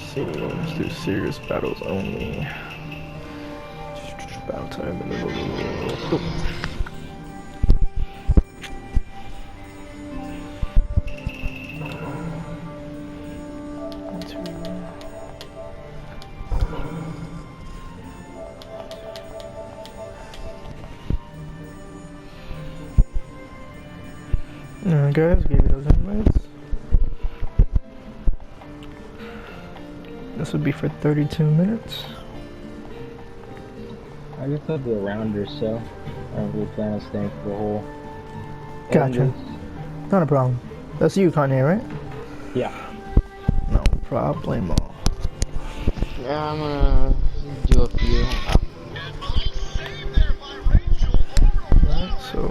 see. Let's do serious battles only. Battle time. Oh. Alright guys, give you those invites. This would be for 32 minutes. I just thought the round or so. I don't really plan on staying for the whole. Gotcha. Not a problem. That's you, Kanye, right? Yeah. No problemo. Yeah, I'm gonna do a few. Alright, so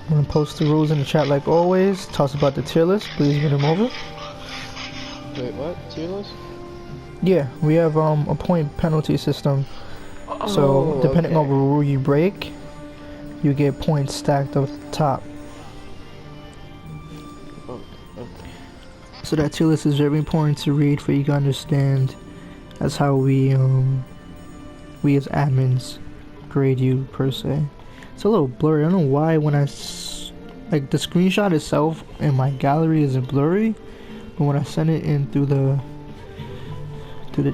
I'm gonna post the rules in the chat like always. Toss about the tier list. Please read them over. Wait, what? Tier list? Yeah, we have a point penalty system. So depending on the rule you break, you get points stacked up the top. Oh, okay. So that tier list is very important to read for you to understand. That's how we as admins grade you per se. It's a little blurry. I don't know why when like the screenshot itself in my gallery isn't blurry, but when I send it in through the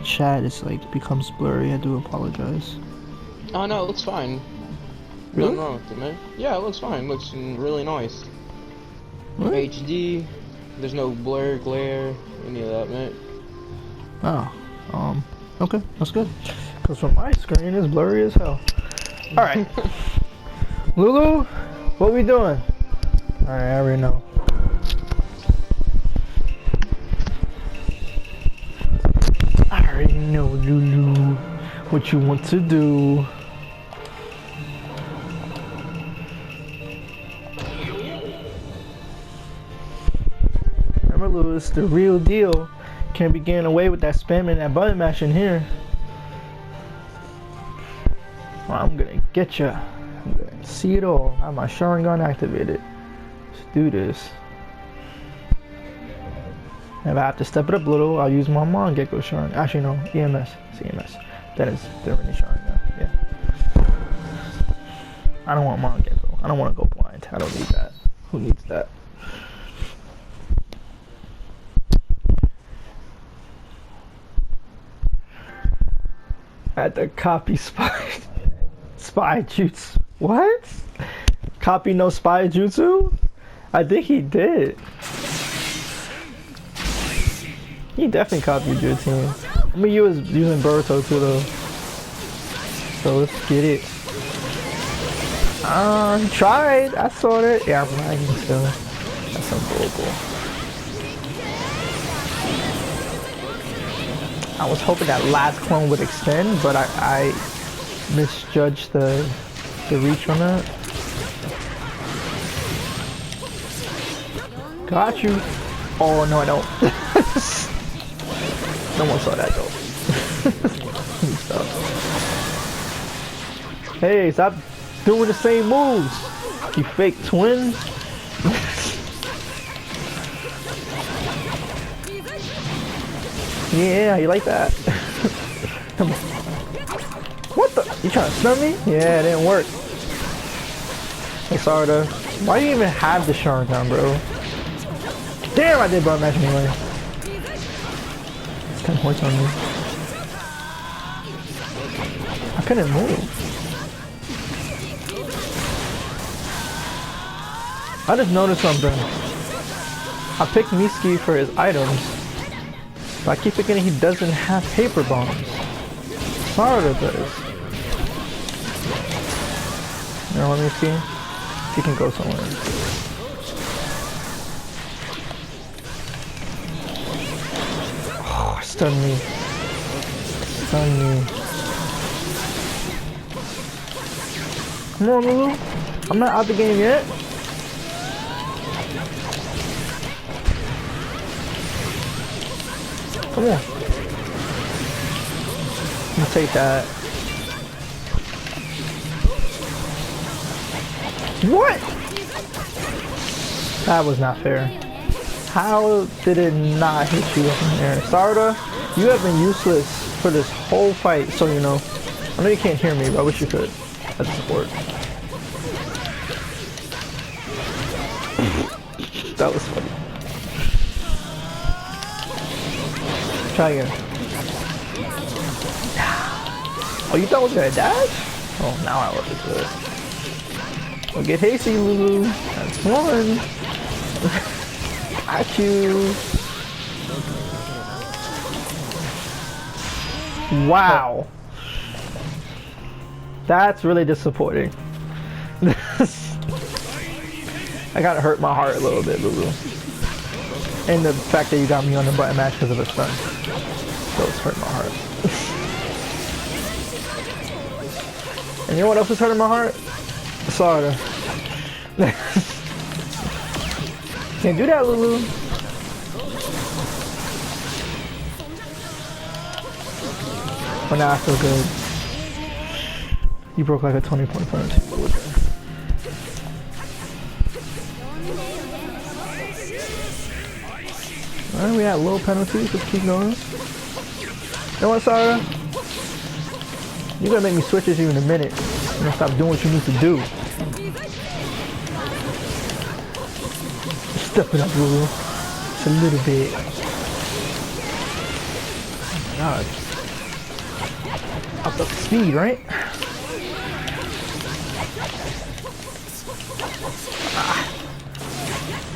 chat, it's like becomes blurry. I do apologize. Oh no, it looks fine. Really? Nothing wrong with it, man. Yeah, it looks fine. It looks really nice. What? HD. There's no blur, glare, any of that, man. Oh, okay, that's good. Cause from my screen, it's blurry as hell. All right, Lulu, what we doing? All right, I already know. I already know, Lulu, what you want to do. Remember, Lulu, it's the real deal. Can't be getting away with that spamming that button mashing here. Well, I'm gonna get ya. I'm gonna see it all. I have my Sharingan activated. Let's do this. If I have to step it up a little, I'll use my Mangekko Sharingan. Actually, no, EMS. It's EMS. That is different Sharingan. Yeah. I don't want Mangekko. I don't want to go blind. I don't need that. Who needs that? I had to copy spy jutsu. What? Copy no spy jutsu? I think he did. He definitely copied your team. I mean, you was using BORUTO too though. So let's get it. He tried. I saw that. Yeah, I'm lagging still. That's unbelievable. I was hoping that last clone would extend, but I misjudged the reach on that. Got you. Oh no, I don't. No one saw that though. Stop. Hey, stop doing the same moves, you fake twin. Yeah, you like that? Come on. What the? You trying to stun me? Yeah, it didn't work. Hey, Sarda. Why do you even have the Sharingan, bro? Damn, I did button match anyway. It's 10 points on me. I couldn't move. I just noticed something. I picked Miski for his items, but I keep forgetting he doesn't have paper bombs. Sarda does. Now let me see if he can go somewhere. Oh, stun me. Stun me. Come on, Lulu. I'm not out the game yet. Come on. I'm gonna take that. What? That was not fair. How did it not hit you up in there? Sarda, you have been useless for this whole fight, so you know. I know you can't hear me, but I wish you could. As a support. That was funny. Try again. Oh, you thought I was gonna dash? Oh, now I look good. Don't get hasty, Lulu. That's one. At you. Wow. That's really disappointing. I gotta hurt my heart a little bit, Lulu. And the fact that you got me on the button match because of a stun. So it's hurt my heart. And you know what else is hurting my heart? Sarda. Can't do that, Lulu. But now I feel good. You broke like a 20-point penalty. Alright, we had low penalties. Let's keep going. You know what, Sarah? You're gonna make me switch this in a minute. You're gonna stop doing what you need to do. Step it up, Lulu. Just a little bit. Oh my god. Up the speed, right?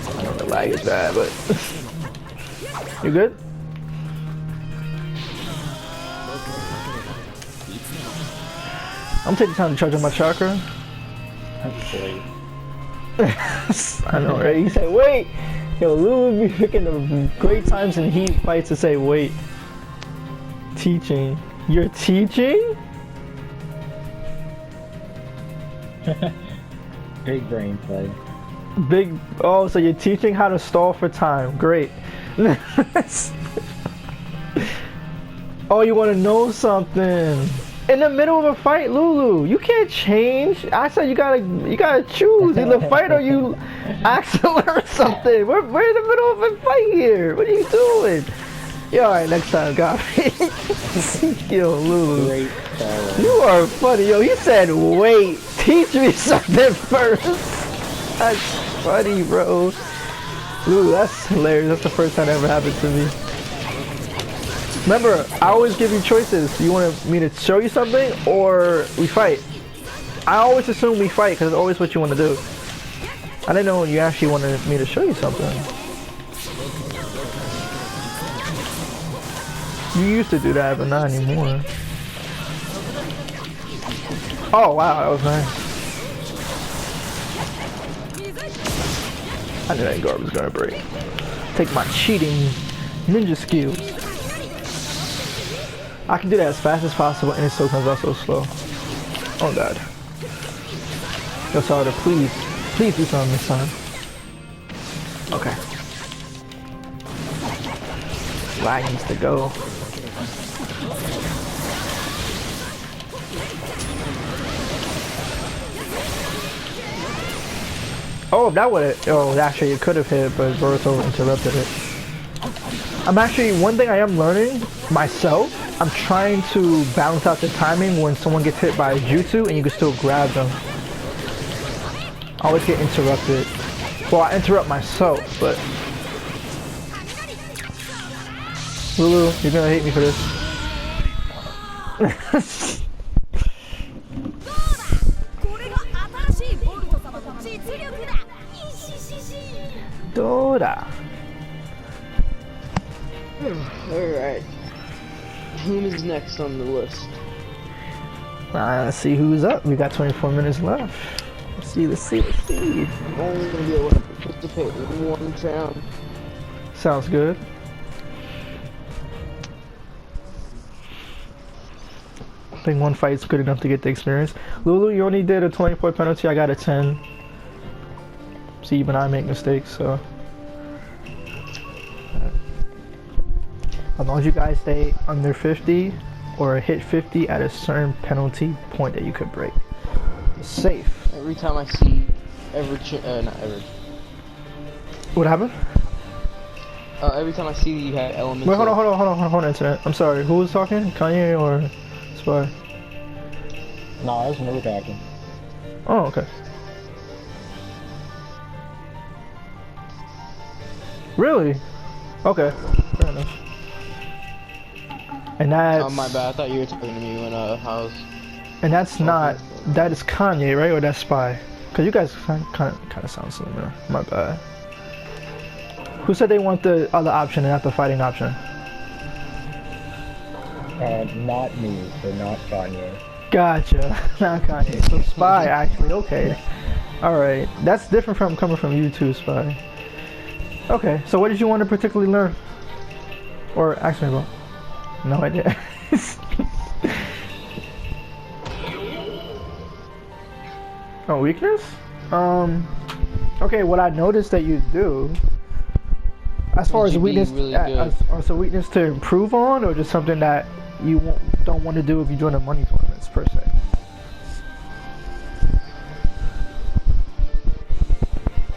I know the lag is bad, but you good? I'm taking time to charge up my chakra. I know, right? You say wait. Yo, Lou would be picking the great times in heat fights to say wait. Teaching. You're teaching? Big brain play. Big. Oh, so you're teaching how to stall for time. Great. Oh, you want to know something? In the middle of a fight, Lulu, you can't change. I said you gotta choose either fight or you actually learn something. We're in the middle of a fight here. What are you doing? Yeah, all right, next time, got me. Yo, Lulu, Great you are funny. Yo, he said, wait, teach me something first. That's funny, bro. Lulu, that's hilarious. That's the first time that ever happened to me. Remember, I always give you choices. You want me to show you something or we fight? I always assume we fight because it's always what you want to do. I didn't know you actually wanted me to show you something. You used to do that, but not anymore. Oh wow, that was nice. I knew that guard was gonna break. Take my cheating ninja skills. I can do that as fast as possible and it still comes out so slow. Oh god. Yo, Sarda, please do something this time. Okay. Lag needs to go. Oh, that would have. Oh, actually, it could have hit, but BORUTO interrupted it. I'm actually, one thing I am learning myself, I'm trying to balance out the timing when someone gets hit by a jutsu and you can still grab them. I always get interrupted. Well, I interrupt myself, but... Lulu, you're gonna hate me for this. Dora. Alright. Who is next on the list? Let's see who's up. We got 24 minutes left. Let's see. I'm only gonna be able to participate in one round. Sounds good. I think one fight's good enough to get the experience. Lulu, you only did a 20-point penalty. I got a 10. See, even I make mistakes, so. As long as you guys stay under 50 or hit 50 at a certain penalty point that you could break. It's safe. Every time I see not ever. What happened? Every time I see you have elements. Wait, hold on, internet. I'm sorry. Who was talking? Kanye or Spy? No, I was never talking. Oh, okay. Really? Okay. Fair enough. And that's. Oh my bad. I thought you were talking to me when I was. And that's not. That is Kanye, right? Or that's Spy? Cause you guys kind of sound similar. My bad. Who said they want the other option and not the fighting option? Not me, so not Kanye. Gotcha. Not Kanye. So Spy, actually. Okay. Alright. That's different from coming from you too, Spy. Okay. So what did you want to particularly learn? Or ask me about? No idea. Oh, weakness? Okay, what I noticed that you do, as far as weakness, really so weakness to improve on, or just something that you don't want to do if you join the money tournaments, per se?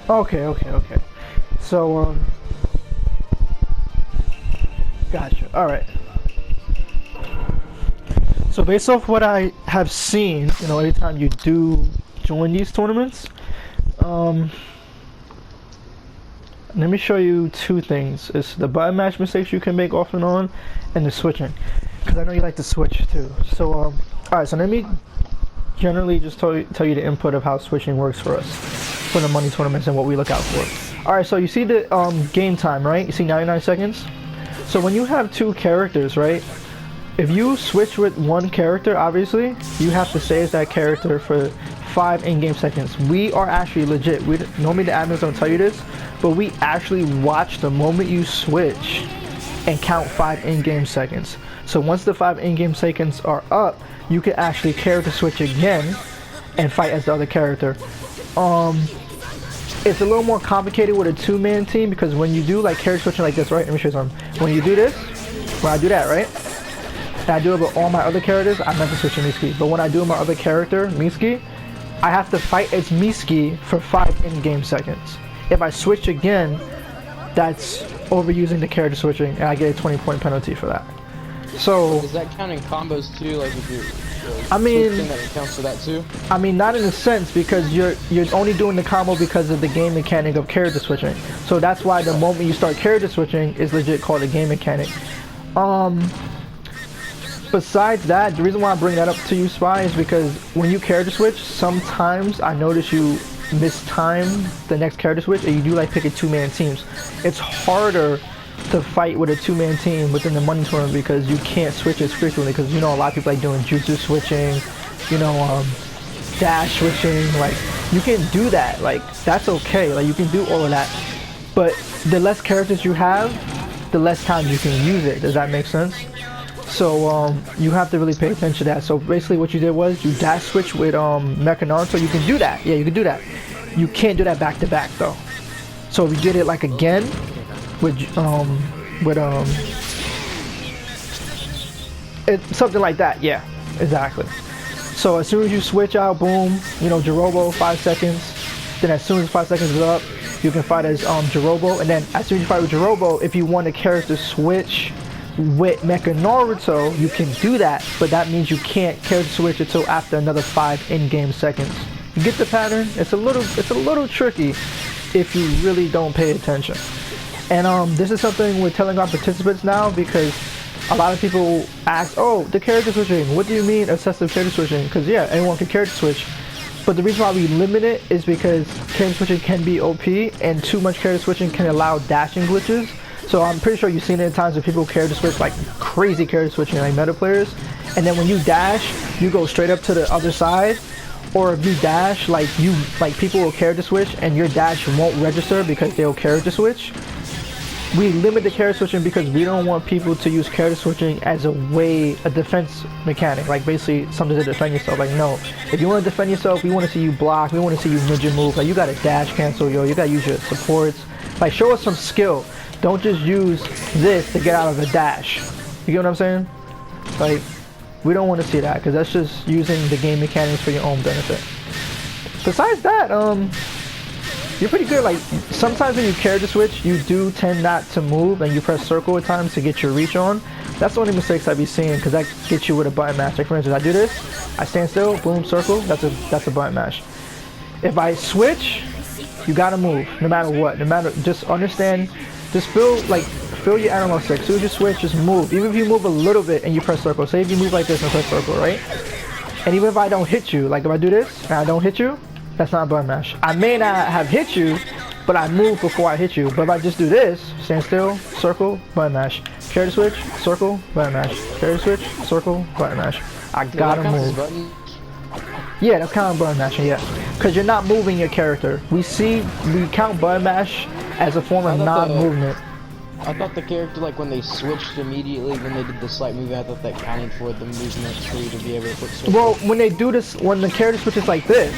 Okay. So, gotcha. Alright. So based off what I have seen, you know, anytime you do join these tournaments, let me show you two things. It's the button mash mistakes you can make off and on, and the switching, because I know you like to switch too. So alright, so let me generally just tell you the input of how switching works for us for the money tournaments and what we look out for. Alright, so you see the game time, right? You see 99 seconds? So when you have two characters, right, if you switch with one character, obviously you have to save that character for 5 in-game seconds. We are actually legit. Normally the admins don't tell you this, but we actually watch the moment you switch and count 5 in-game seconds. So once the 5 in-game seconds are up, you can actually character switch again and fight as the other character. It's a little more complicated with a 2-man team, because when you do like character switching like this, right? Let me show you something. When you do this, when I do that, right? And I do it with all my other characters, I'm never switching Miski. But when I do my other character, Miski, I have to fight as Miski for 5 in-game seconds. If I switch again, that's overusing the character switching, and I get a 20-point penalty for that. So does that count in combos too? Like if you're I mean, that counts for that too? I mean, not in a sense, because you're only doing the combo because of the game mechanic of character switching. So that's why the moment you start character switching is legit called a game mechanic. Besides that, the reason why I bring that up to you, Spy, is because when you character switch, sometimes I notice you mistime the next character switch, and you do like picking 2-man teams. It's harder to fight with a 2-man team within the money tournament because you can't switch as frequently, because you know a lot of people like doing jutsu switching, you know, dash switching. Like, you can do that, like that's okay, like you can do all of that, but the less characters you have, the less times you can use it. Does that make sense? So you have to really pay attention to that. So basically what you did was you dash switch with Mecha Naruto. You can do that. Yeah, you can do that. You can't do that back to back though. So if you did it like again with something like that, yeah, exactly. So as soon as you switch out, boom, you know, Jirobo, 5 seconds. Then as soon as 5 seconds is up, you can fight as Jirobo. And then as soon as you fight with Jirobo, if you want a character switch with Mecha Naruto, you can do that, but that means you can't character switch until after another 5 in-game seconds. You get the pattern? It's a little tricky if you really don't pay attention. And this is something we're telling our participants now, because a lot of people ask, oh, the character switching, what do you mean excessive character switching? Because yeah, anyone can character switch, but the reason why we limit it is because character switching can be OP, and too much character switching can allow dashing glitches. So I'm pretty sure you've seen it in times where people character switch, like crazy character switching, like meta players, and then when you dash, you go straight up to the other side. Or if you dash, like people will character switch and your dash won't register because they'll character switch. We limit the character switching because we don't want people to use character switching as a defense mechanic, like basically something to defend yourself. Like, no, if you want to defend yourself, we want to see you block, we want to see you ninja move, like you gotta dash cancel, yo, you gotta use your supports, like show us some skill. Don't just use this to get out of a dash. You get what I'm saying? Like, we don't want to see that, because that's just using the game mechanics for your own benefit. Besides that, You're pretty good. Like sometimes when you character switch, you do tend not to move, and you press circle at times to get your reach on. That's the only mistakes I be seeing, because that gets you with a button mash. Like for instance, I do this, I stand still, boom, circle. That's a button mash. If I switch, you gotta move, no matter what. No matter, just understand. Just feel your analog stick. As soon as you switch, just move. Even if you move a little bit and you press circle. Say if you move like this and press circle, right? And even if I don't hit you, like if I do this and I don't hit you, that's not a button mash. I may not have hit you, but I moved before I hit you. But if I just do this, stand still, circle, button mash. Character switch, circle, button mash. Character switch, circle, button mash. I gotta move. Yeah, that's kind of button mashing, yeah. Because you're not moving your character. We count button mash as a form of non-movement. I thought the character, like when they switched immediately, when they did the slight move, I thought that counted for the movement for you to be able to put circle. Well, when they do this, when the character switch is like this,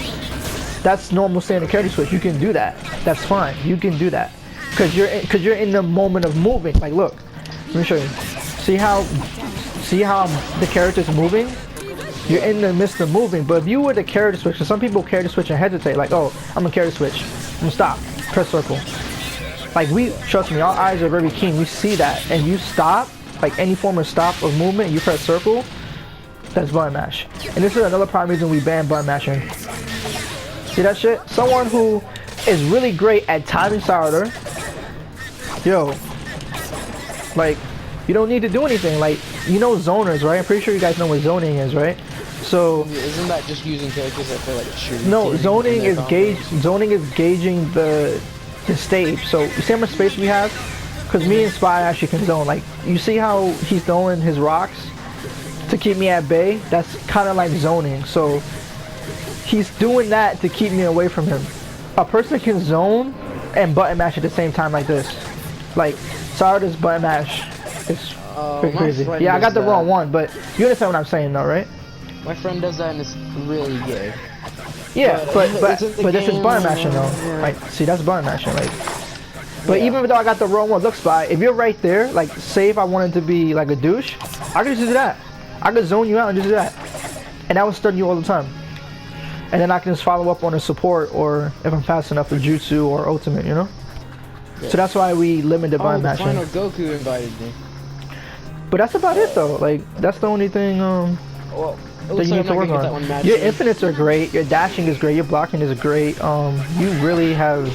that's normal standard character switch. You can do that. That's fine. You can do that. Because you're in the moment of moving. Like, look. Let me show you. See how the character's moving? You're in the midst of moving. But if you were the character switch, some people character switch and hesitate. Like, oh, I'm a character switch. I'm gonna stop. Press circle. Like trust me, our eyes are very keen. We see that, and you stop, like any form of stop of movement, you press circle, that's button mash. And this is another prime reason we ban button mashing. See that shit? Someone who is really great at timing Sauter, yo, like, you don't need to do anything. Like, you know zoners, right? I'm pretty sure you guys know what zoning is, right? So isn't that just using characters that feel like shooting? No, zoning is gauging the stage. So you see how much space we have? Because me and Spy actually can zone. Like, you see how he's throwing his rocks to keep me at bay? That's kind of like zoning. So he's doing that to keep me away from him. A person can zone and button mash at the same time like this. Like, Sauter's button mash is pretty crazy. Yeah, I got the wrong one, but you understand what I'm saying though, right? My friend does that and it's really gay. Yeah, but this is button mashing though. Yeah. Like, see, that's button mashing. Like, but even though I got the wrong one, look, Spy, if you're right there, like, say if I wanted to be like a douche, I could just do that. I could zone you out and just do that, and that would stun you all the time. And then I can just follow up on a support, or if I'm fast enough, with jutsu or ultimate, you know. Yeah. So that's why we limit the button mashing. Final Goku invited me. But that's about it though. Like, that's the only thing. Well, that you need to work on. Your infinites are great, your dashing is great, your blocking is great. You really have,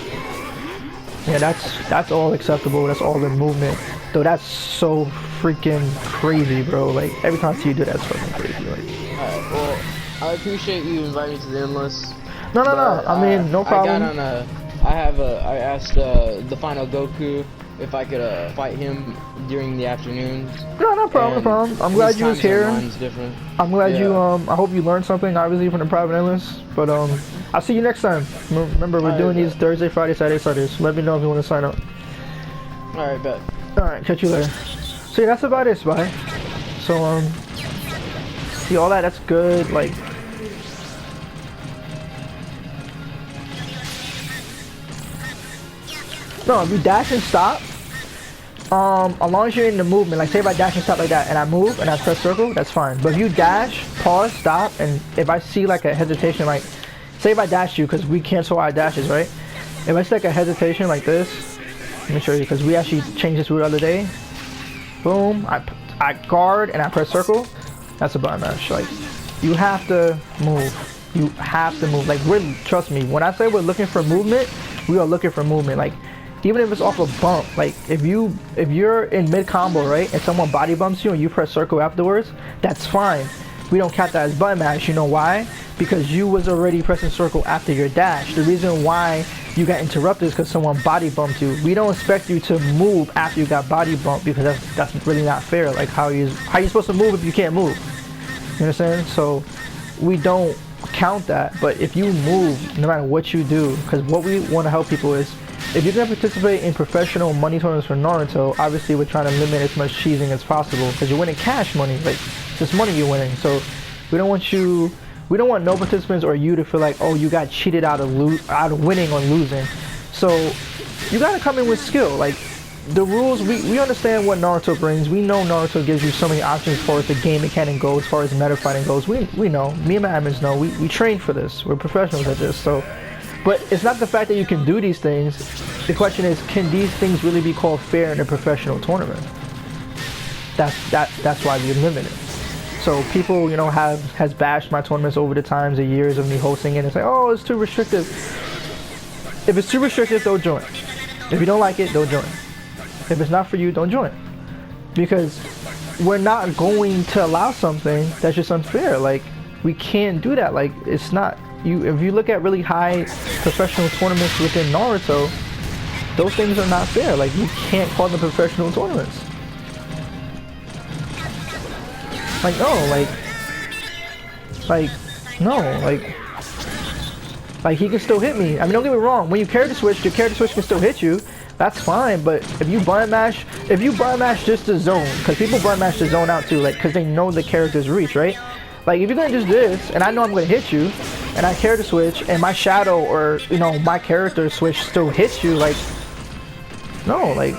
yeah, that's all acceptable. That's all the movement. Though that's so freaking crazy, bro. Like, every time I see you do that, it's fucking crazy. Like, alright, well, I appreciate you inviting me to the endless. No. I mean, no problem. I asked the final Goku if I could fight him during the afternoons. No problem. I'm glad you was here. I'm glad you I hope you learned something, obviously, from the private endless. But I'll see you next time. Remember, we're doing these Thursday, Friday, Saturday, Sundays. Let me know if you want to sign up. Alright, bet. Alright, catch you later. So yeah, that's about it, Spy. So see all that's good. Like, no, if you dash and stop, as long as you're in the movement, like say if I dash and stop like that and I move and I press circle, that's fine. But if you dash, pause, stop, and if I see like a hesitation, like say if I dash you, because we cancel our dashes, right? If I see like a hesitation like this, let me show you, because we actually changed this rule the other day. Boom, I guard and I press circle, that's a button mash. Like, you have to move. You have to move. Like, trust me, when I say we're looking for movement, we are looking for movement. Like, even if it's off a bump, like if you're in mid combo, right, and someone body bumps you and you press circle afterwards, that's fine. We don't count that as button mash. You know why? Because you was already pressing circle after your dash. The reason why you got interrupted is because someone body bumped you. We don't expect you to move after you got body bumped, because that's really not fair. Like, how you supposed to move if you can't move? You understand? So we don't count that. But if you move, no matter what you do, because what we want to help people is, if you're going to participate in professional money tournaments for Naruto, obviously we're trying to limit as much cheesing as possible, because you're winning cash money. Like, it's just money you're winning. So we don't want no participants or you to feel like, oh, you got cheated out of winning or losing. So you got to come in with skill. Like, the rules, we understand what Naruto brings. We know Naruto gives you so many options as far as the game mechanic goes, as far as meta fighting goes. We know, me and my admins know, we train for this. We're professionals at this. So But it's not the fact that you can do these things. The question is, can these things really be called fair in a professional tournament? That's why we limit it. So people, you know, has bashed my tournaments over the times of years of me hosting it and say, oh, it's too restrictive. If it's too restrictive, don't join. If you don't like it, don't join. If it's not for you, don't join. Because we're not going to allow something that's just unfair. Like, we can't do that. Like, it's not. If you look at really high professional tournaments within Naruto, those things are not fair. Like, you can't call them professional tournaments. Like, no, like he can still hit me. I mean, don't get me wrong. When you character switch, your character switch can still hit you. That's fine. But if you button mash just the zone, because people button mash the zone out too, like, because they know the character's reach, right? Like, if you're gonna just this, and I know I'm gonna hit you, and I character switch, and my shadow or, you know, my character switch still hits you, like, no, like,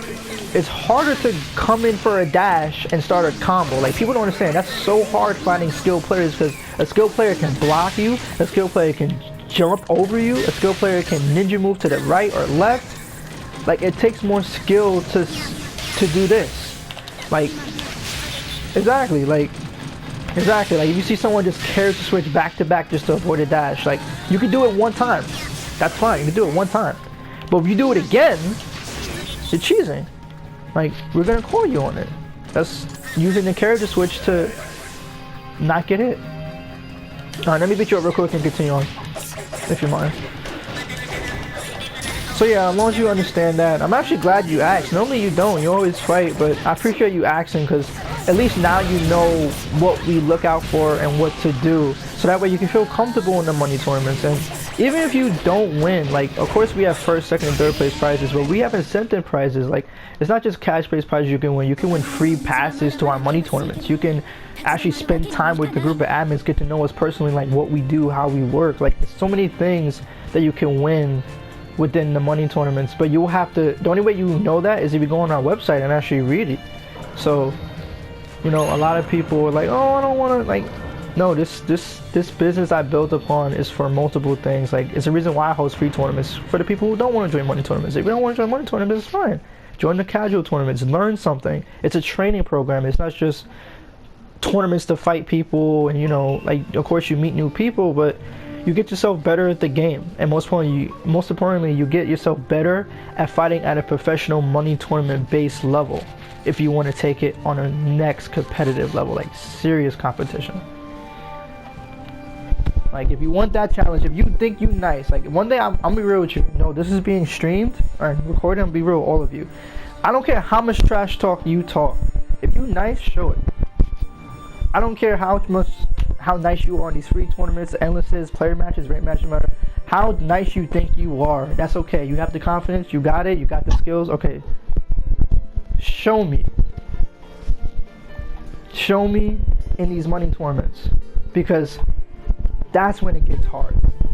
it's harder to come in for a dash and start a combo. Like, people don't understand. That's so hard finding skilled players, because a skilled player can block you, a skilled player can jump over you, a skilled player can ninja move to the right or left. Like, it takes more skill to do this. Like, exactly. Like, if you see someone just character switch back to back just to avoid a dash, like, you can do it one time. That's fine. You can do it one time. But if you do it again, you're cheesing. Like, we're gonna call you on it. That's using the character switch to not get hit. Alright, let me beat you up real quick and continue on, if you mind. So yeah, as long as you understand that, I'm actually glad you asked. Normally you don't, you always fight, but I appreciate you asking, because at least now you know what we look out for and what to do, so that way you can feel comfortable in the money tournaments. And even if you don't win, like, of course we have first, second, and third place prizes, but we have incentive prizes. Like, it's not just cash based prizes you can win free passes to our money tournaments. You can actually spend time with the group of admins, get to know us personally, like what we do, how we work. Like, there's so many things that you can win within the money tournaments, but you'll have to, the only way you know that is if you go on our website and actually read it. So, you know, a lot of people are like, oh, I don't want to, like, no, this business I built upon is for multiple things. Like, it's the reason why I host free tournaments for the people who don't want to join money tournaments. If you don't want to join money tournaments, it's fine. Join the casual tournaments, learn something. It's a training program. It's not just tournaments to fight people and, you know, like, of course you meet new people, but you get yourself better at the game, and most importantly, you get yourself better at fighting at a professional money tournament based level if you want to take it on a next competitive level, like serious competition. Like, if you want that challenge, if you think you nice, like, one day I'm gonna be real with you. No, this is being streamed or recorded. I'm gonna be real with all of you. I don't care how much trash talk you talk. If you nice, show it. I don't care how nice you are on these free tournaments, endlesses, player matches, rank matches, matter. How nice you think you are, that's okay. You have the confidence, you got it, you got the skills, okay. Show me. Show me in these money tournaments, because that's when it gets hard.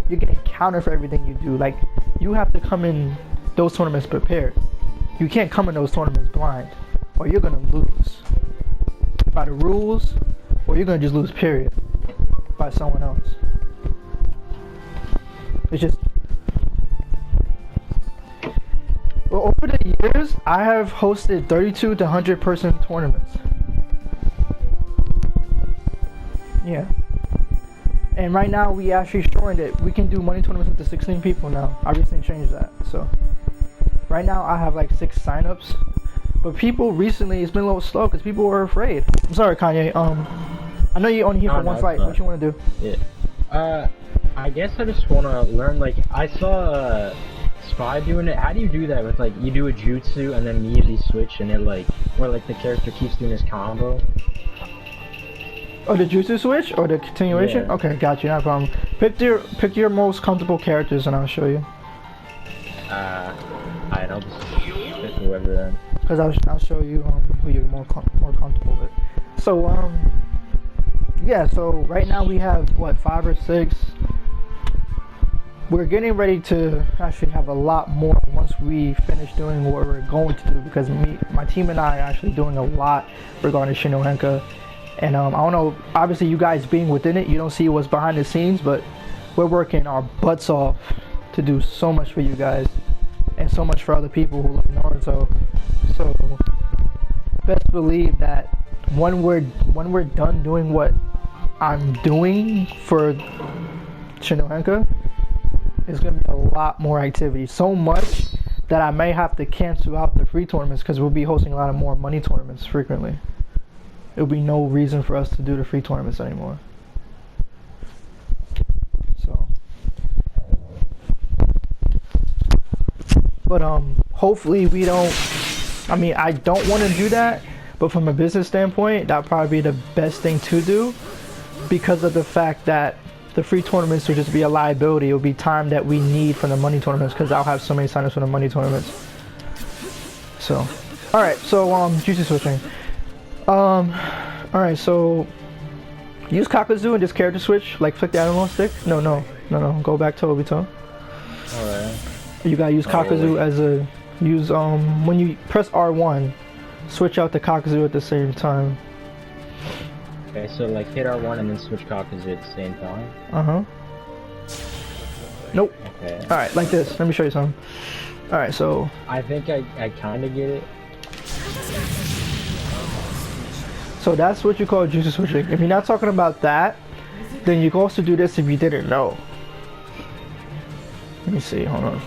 You're getting counted for everything you do. Like, you have to come in those tournaments prepared. You can't come in those tournaments blind, or you're gonna lose by the rules, or you're gonna just lose, period, by someone else. It's just, well, over the years I have hosted 32 to 100 person tournaments. Yeah. And right now we actually shortened it. We can do money tournaments up to 16 people now. I recently changed that. So right now I have like 6 signups. But people recently, it's been a little slow because people were afraid. I'm sorry, Kanye. I know you're only here for one fight. What you want to do? Yeah. I guess I just want to learn, like, I saw Spy doing it. How do you do that with, like, you do a jutsu and then immediately switch and it, like, where, like, the character keeps doing his combo? Oh, the jutsu switch or the continuation? Yeah. Okay, got you. No problem. Pick your most comfortable characters and I'll show you. Alright, I'll just pick whoever then. Because I'll show you who you're more comfortable with. So yeah. So right now we have what, 5 or 6. We're getting ready to actually have a lot more once we finish doing what we're going to do, because my team and I are actually doing a lot regarding Shinohenka. And I don't know, obviously you guys being within it, you don't see what's behind the scenes, but we're working our butts off to do so much for you guys and so much for other people who love Naruto. So best believe that when we're done doing what I'm doing for Shinohenka, it's gonna be a lot more activity. So much that I may have to cancel out the free tournaments because we'll be hosting a lot of more money tournaments frequently. There'll be no reason for us to do the free tournaments anymore. So, but hopefully we don't. I mean, I don't want to do that, but from a business standpoint, that'd probably be the best thing to do because of the fact that the free tournaments will just be a liability. It will be time that we need for the money tournaments because I'll have so many signups for the money tournaments. So, all right. So, jutsu switching. All right. So, use Kakuzu and just character switch. Like flick the analog stick. No. Go back to Obito. All right. You gotta use Kakuzu as a when you press R1, switch out the Kakuzu at the same time. Okay, so like hit R1 and then switch Kakuzu at the same time? Uh-huh. Nope. Okay. Alright, like this. Let me show you something. Alright, so... I think I kinda get it. So that's what you call jutsu switching. If you're not talking about that, then you can also do this if you didn't know. Let me see, hold on.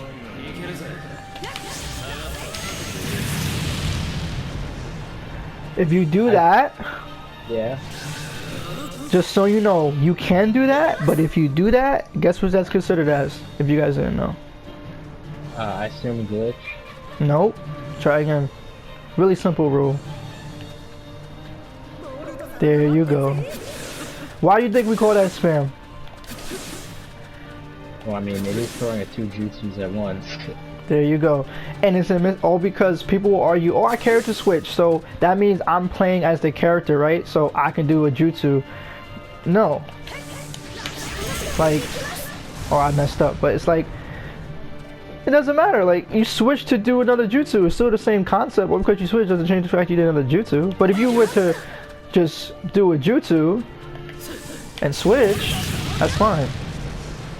If you do that... Yeah. Just so you know, you can do that, but if you do that, guess what that's considered as, if you guys didn't know. I assume glitch. Nope. Try again. Really simple rule. There you go. Why do you think we call that spam? Well, I mean, it is throwing at 2 jutsus at once. There you go. And it's all because people will argue, oh, I character switch, so that means I'm playing as the character, right? So I can do a jutsu. No. Like, oh, I messed up. But it's like, it doesn't matter. Like, you switch to do another jutsu. It's still the same concept. Well, because you switch doesn't change the fact you did another jutsu. But if you were to just do a jutsu and switch, that's fine.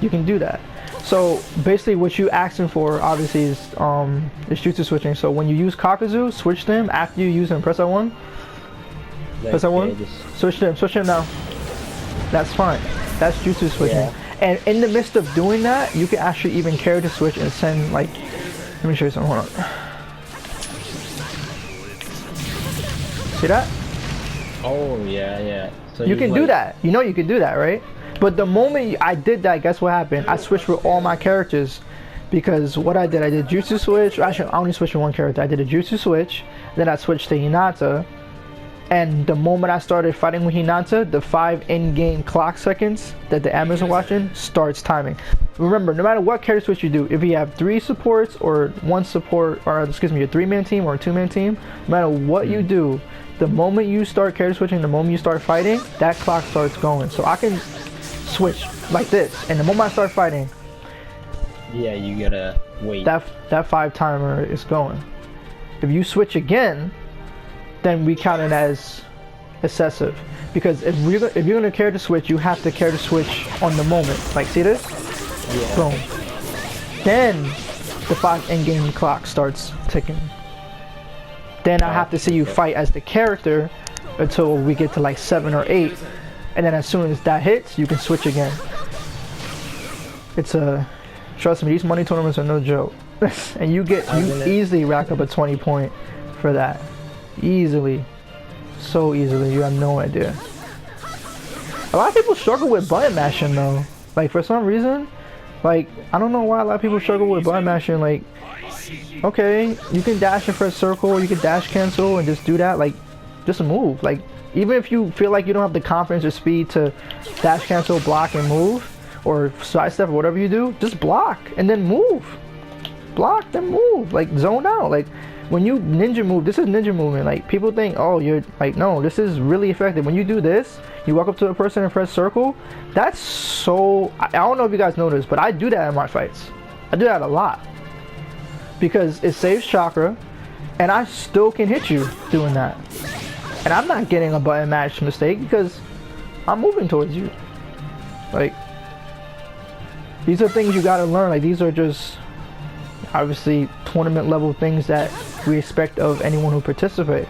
You can do that. So basically what you asking for obviously is jutsu switching. So when you use Kakuzu, switch them after you use them. Press R1. Like, Press R1. yeah, just... Switch them now. That's fine. That's jutsu switching. Yeah. And in the midst of doing that, you can actually even character switch and send like, let me show you something, hold on. See that? Oh yeah. So you can do that. You know you can do that, right? But the moment I did that, guess what happened? I switched with all my characters because what I did jutsu switch. Actually, I only switched with one character. I did a jutsu switch, then I switched to Hinata. And the moment I started fighting with Hinata, the 5 in-game clock seconds that the admins are watching starts timing. Remember, no matter what character switch you do, if you have 3 supports or 1 support, or excuse me, a 3-man team or a 2-man team, no matter what you do, the moment you start character switching, the moment you start fighting, that clock starts going. So I can switch like this, and the moment I start fighting, yeah, you gotta wait. That 5 timer is going. If you switch again, then we count it as excessive, because if you're gonna character switch, you have to character switch on the moment. Like, see this? Yeah. Boom. Then the 5 in-game clock starts ticking. Then I have to see you fight as the character until we get to like 7 or 8. And then as soon as that hits, you can switch again. Trust me, these money tournaments are no joke. And you easily rack up a 20 point for that. Easily. So easily, you have no idea. A lot of people struggle with button mashing though. Like for some reason, like I don't know why a lot of people struggle with button mashing. Like, okay, you can dash and press circle, you can dash cancel and just do that. Like, just move. Like, even if you feel like you don't have the confidence or speed to dash cancel, block and move, or sidestep or whatever you do, just block and then move. Block, then move. Like, zone out. Like, when you ninja move, this is ninja movement. Like, people think, oh, you're like, no, this is really effective. When you do this, you walk up to a person and press circle. That's so, I don't know if you guys know this, but I do that in my fights. I do that a lot because it saves chakra and I still can hit you doing that. And I'm not getting a button mash mistake because I'm moving towards you. Like, These are things you gotta learn. Like, these are just obviously tournament level things that we expect of anyone who participates.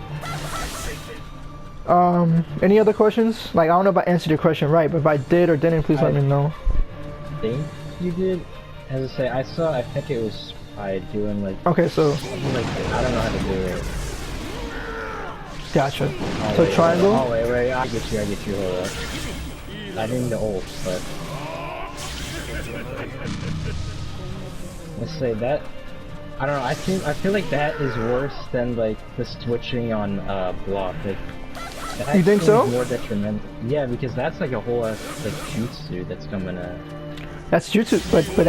Any other questions? Like, I don't know if I answered your question right, but if I did or didn't, please let me know. I think you did. As I say, I think it was I doing like. Okay, so. Like, I don't know how to do it. Gotcha. Oh, so wait, triangle? Oh, wait, I get you, hold up. I didn't the ult, but. Let's say that. I don't know, I feel like that is worse than like the switching on block. Like, you think so? More detrimental. Yeah, because that's like a whole like jutsu that's coming out. That's jutsu, but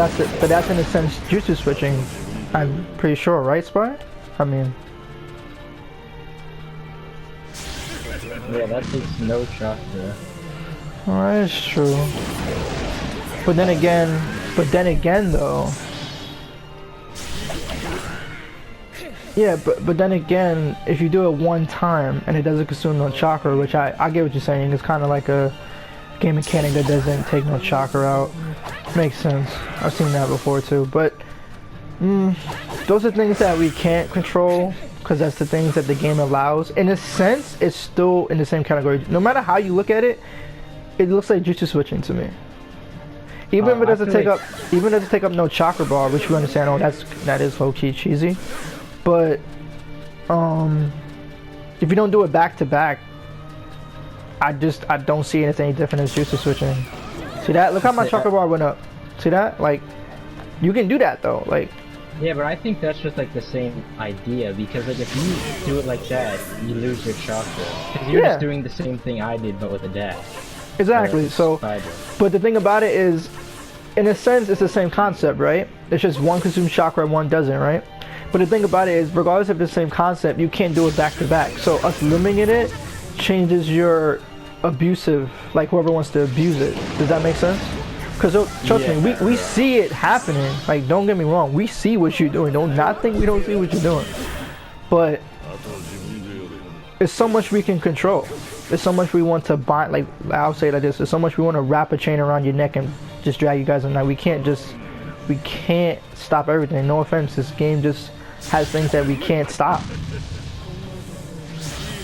that's in a sense jutsu switching. I'm pretty sure, right, Spy? I mean. Yeah, that takes no chakra. Alright, it's true. But then again though. Yeah, but then again, if you do it one time and it doesn't consume no chakra, which I get what you're saying, it's kind of like a game mechanic that doesn't take no chakra out. Makes sense. I've seen that before too. But those are things that we can't control because that's the things that the game allows. In a sense, it's still in the same category. No matter how you look at it, it looks like jutsu switching to me. Even if it doesn't take up no chakra bar, which we understand. Oh, that is low key cheesy. But if you don't do it back to back, I don't see it as any different as jutsu switching. See that? Look how my chakra bar went up. See that? Like, you can do that though. Like. Yeah, but I think that's just like the same idea because like if you do it like that, you lose your chakra. Because you're just doing the same thing I did but with a dash. Exactly. So, but the thing about it is, in a sense, it's the same concept, right? It's just one consumes chakra and one doesn't, right? But the thing about it is, regardless of the same concept, you can't do it back to back. So us limiting it changes your abusive, like whoever wants to abuse it. Does that make sense? Because trust me, we see it happening. Like, don't get me wrong, we see what you're doing. Don't not think we don't see what you're doing. But it's so much we can control. There's so much we want to bind. Like, I'll say it like this: there's so much we want to wrap a chain around your neck and just drag you guys in. Like, we can't stop everything. No offense, this game just has things that we can't stop.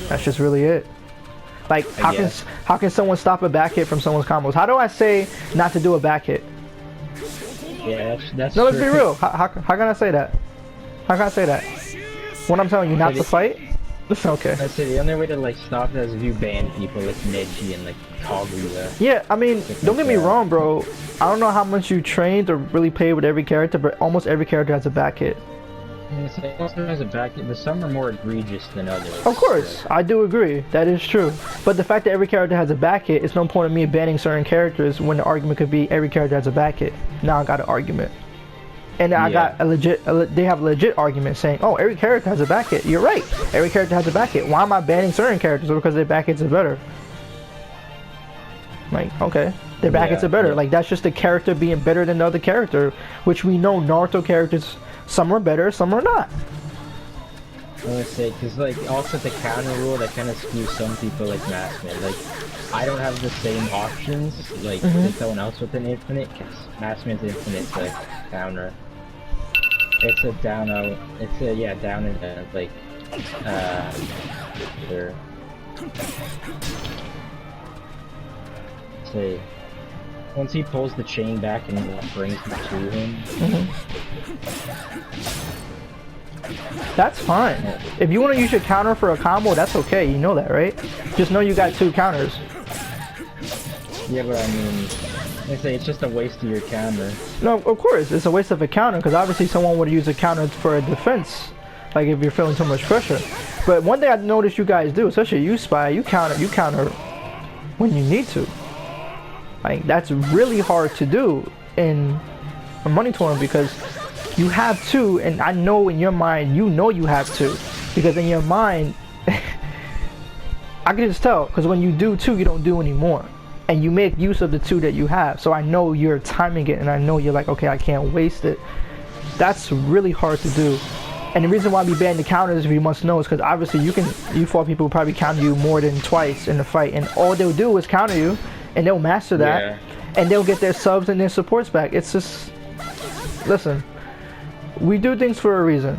That's just really it. Like, how can someone stop a back hit from someone's combos? How do I say not to do a back hit? Yeah, that's no, let's be real. How can I say that? How can I say that? When I'm telling you not to fight? Okay. I'd say the only way to like stop that is if you ban people like Neji and like Kaguya. Yeah, I mean, don't get me wrong, bro. I don't know how much you trained or really played with every character, but almost every character has a back hit. Most has a back hit, but some are more egregious than others. Of course, I do agree. That is true. But the fact that every character has a back hit, it's no point in me banning certain characters when the argument could be every character has a back hit. Now I got an argument. And I got they have a legit argument saying, oh, every character has a back hit. You're right. Every character has a back hit. Why am I banning certain characters? Because their back hits are better. Like, okay. Their back hits are better. Like, that's just the character being better than the other character, which we know Naruto characters, some are better, some are not. I want to say, because, like, also the counter rule that kind of skews some people like Massman. Like, I don't have the same options, like, as someone else with an infinite, because Massman's infinite's like counter. It's a down out, down and like, sure. Say, once he pulls the chain back and brings it to him. That's fine. If you want to use your counter for a combo, that's okay. You know that, right? Just know you got 2 counters. Yeah, but I mean, I say it's just a waste of your counter. No, of course, it's a waste of a counter because obviously someone would use a counter for a defense, like if you're feeling too much pressure. But one thing I noticed you guys do, especially you, Spy, you counter when you need to. Like, that's really hard to do in a money tournament because you have to, and I know in your mind, you know you have to, because in your mind, I can just tell, because when you do 2, you don't do anymore, and you make use of the 2 that you have, so I know you're timing it, and I know you're like, okay, I can't waste it. That's really hard to do, and the reason why we ban the counters, if you must know, is because obviously you fought people who probably counter you more than twice in the fight, and all they'll do is counter you, and they'll master that. and they'll get their subs and their supports back. It's just, listen, we do things for a reason,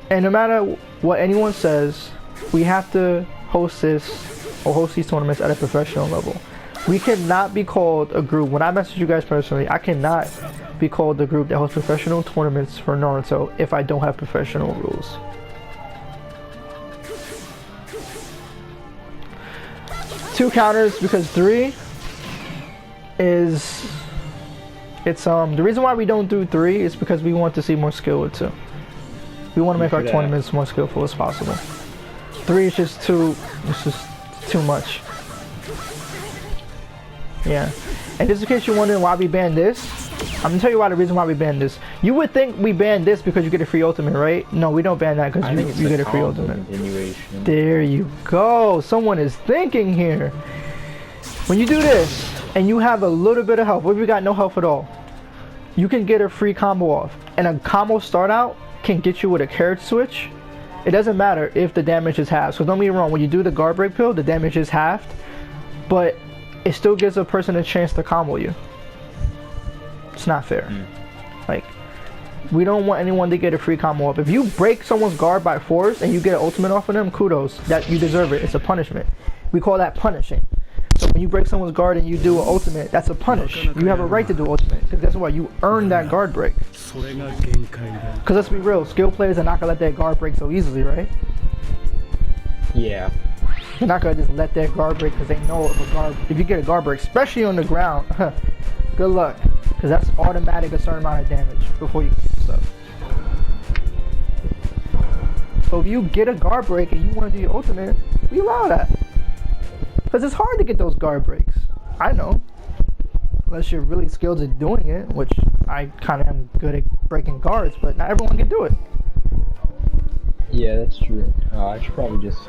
and no matter what anyone says, we have to host these tournaments at a professional level. We cannot be called a group. When I message you guys personally, I cannot be called the group that hosts professional tournaments for Naruto if I don't have professional rules. Two counters because three is, it's the reason why we don't do three is because we want to see more skill with two. We want to make our tournaments more skillful as possible. Three is just too, it's just too much. Yeah. And just in case you're wondering why we banned this, I'm gonna tell you why the reason why we banned this. You would think we banned this because you get a free ultimate, right? No, we don't ban that because you get a free ultimate. There you go. Someone is thinking here. When you do this and you have a little bit of health, what if you got no health at all? You can get a free combo off. And a combo start out can get you with a carrot switch. It doesn't matter if the damage is halved. So don't get me wrong, when you do the guard break pill, the damage is halved, but it still gives a person a chance to combo you. It's not fair. Like, we don't want anyone to get a free combo up. If you break someone's guard by force and you get an ultimate off of them, kudos. That you deserve it. It's a punishment. We call that punishing. So when you break someone's guard and you do an ultimate, that's a punish. You have a right to do ultimate. Because guess what? You earned that guard break. Because let's be real, skill players are not going to let their guard break so easily, right? Yeah. They're not going to just let their guard break because they know if you get a guard break, especially on the ground, good luck. Because that's automatic a certain amount of damage before you get stuff. So if you get a guard break and you want to do your ultimate, we allow that. Because it's hard to get those guard breaks. I know. Unless you're really skilled at doing it, which I kind of am good at breaking guards, but not everyone can do it. Yeah, that's true. I should probably just...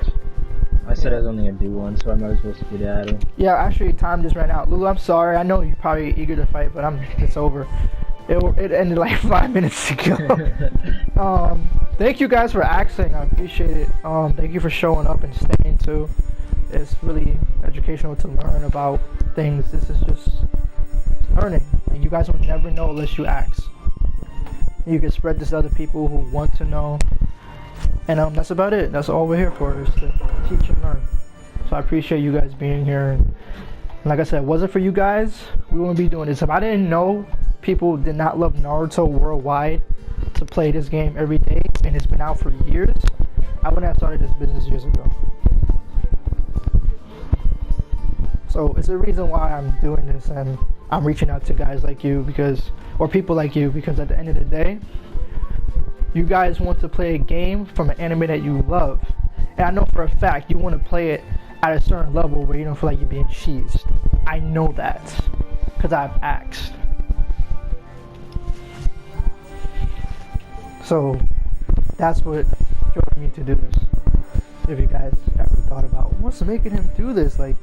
I said I was only going to do one, so I might as well skedaddle. Yeah, actually, time just ran out. Lulu, I'm sorry. I know you're probably eager to fight, but it's over. It ended like 5 minutes ago. Thank you guys for asking. I appreciate it. Thank you for showing up and staying too. It's really educational to learn about things. This is just learning. And you guys will never know unless you ask. You can spread this to other people who want to know. And that's about it. That's all we're here for, is to teach and learn. So I appreciate you guys being here. And like I said, if it wasn't for you guys, we wouldn't be doing this. If I didn't know people did not love Naruto worldwide to play this game every day, and it's been out for years, I wouldn't have started this business years ago. So it's the reason why I'm doing this, and I'm reaching out to guys like you or people like you, because at the end of the day, you guys want to play a game from an anime that you love. And I know for a fact you want to play it at a certain level where you don't feel like you're being cheesed. I know that, because I've asked. So that's what drove me to do this. If you guys ever thought about what's making him do this, like,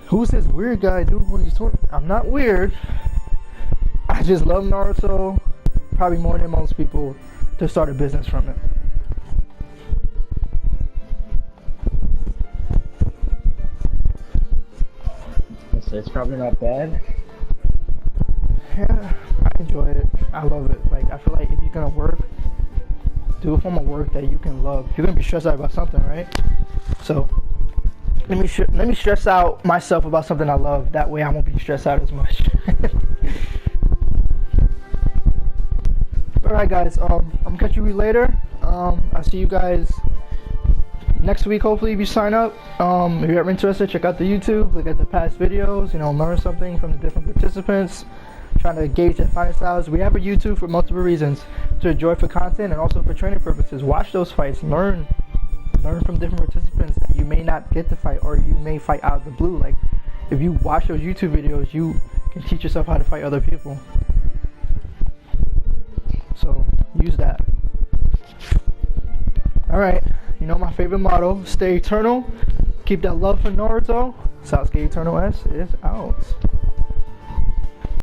who's this weird guy doing all these tournaments? I'm not weird. I just love Naruto, probably more than most people, to start a business from it. So it's probably not bad. Yeah, I enjoy it. I love it. Like, I feel like if you're gonna work, do a form of work that you can love. You're gonna be stressed out about something, right? So let me stress out myself about something I love. That way I won't be stressed out as much. Alright guys, I'm gonna catch you later. I'll see you guys next week, hopefully, if you sign up. If you're ever interested, check out the YouTube, look at the past videos, learn something from the different participants, trying to gauge their fighting styles. We have a YouTube for multiple reasons: to enjoy for content and also for training purposes. Watch those fights, learn from different participants that you may not get to fight, or you may fight out of the blue. Like, if you watch those YouTube videos, you can teach yourself how to fight other people. So use that. Alright, my favorite motto: stay eternal, keep that love for Naruto. SasukeEternalS is out.